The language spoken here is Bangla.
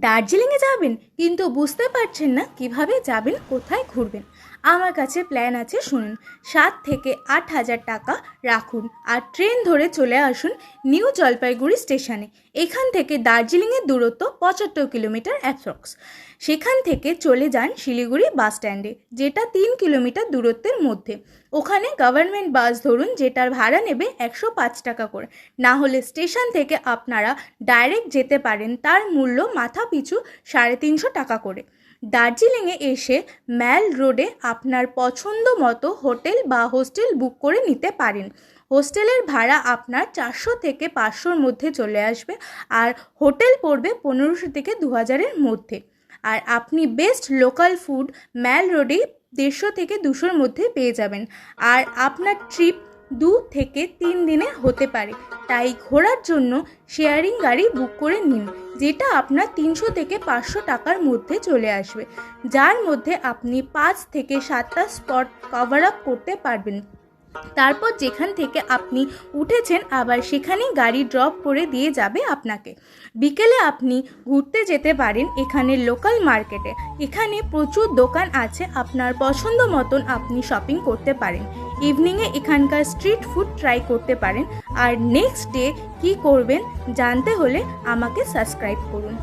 দার্জিলিংয়ে যাবেন কিন্তু বুঝতে পারছেন না কিভাবে যাবেন, কোথায় ঘুরবেন। আমার কাছে প্ল্যান আছে, শুনুন। 7 থেকে 8,000 টাকা রাখুন আর ট্রেন ধরে চলে আসুন নিউ জলপাইগুড়ি স্টেশনে। এখান থেকে দার্জিলিংয়ের দূরত্ব 75 কিলোমিটার অ্যাপ্রক্স। সেখান থেকে চলে যান শিলিগুড়ি বাস স্ট্যান্ডে, যেটা 3 কিলোমিটার দূরত্বের মধ্যে। ওখানে গভর্নমেন্ট বাস ধরুন, যেটার ভাড়া নেবে 105 টাকা করে। না হলে স্টেশন থেকে আপনারা ডাইরেক্ট যেতে পারেন, তার মূল্য মাথা পিছু 350 টাকা করে। দার্জিলিংয়ে এসে ম্যাল রোডে আপনার পছন্দ মতো হোটেল বা হোস্টেল বুক করে নিতে পারেন। হোস্টেলের ভাড়া আপনার 400 থেকে 500-র মধ্যে চলে আসবে, আর হোটেল পড়বে 1500 থেকে 2000-এর মধ্যে। আর আপনি বেস্ট লোকাল ফুড ম্যাল রোডেই 150 থেকে 200-র মধ্যে পেয়ে যাবেন। আর আপনার ট্রিপ 2 থেকে 3 দিনের হতে পারে, তাই ঘোরার জন্য শেয়ারিং গাড়ি বুক করে নিন, যেটা আপনার 300 থেকে 500 টাকার মধ্যে চলে আসবে, যার মধ্যে আপনি 5 থেকে 7টা স্পট কভার আপ করতে পারবেন। তারপর যেখান থেকে আপনি উঠেছেন আবার সেখানেই গাড়ি ড্রপ করে দিয়ে যাবে আপনাকে। বিকেলে আপনি ঘুরতে যেতে পারেন এখানে লোকাল মার্কেটে। এখানে প্রচুর দোকান আছে, আপনার পছন্দ মতন আপনি শপিং করতে পারেন। ইভিনিংয়ে এখানকার স্ট্রিট ফুড ট্রাই করতে পারেন। আর নেক্সট ডে কী করবেন জানতে হলে আমাকে সাবস্ক্রাইব করুন।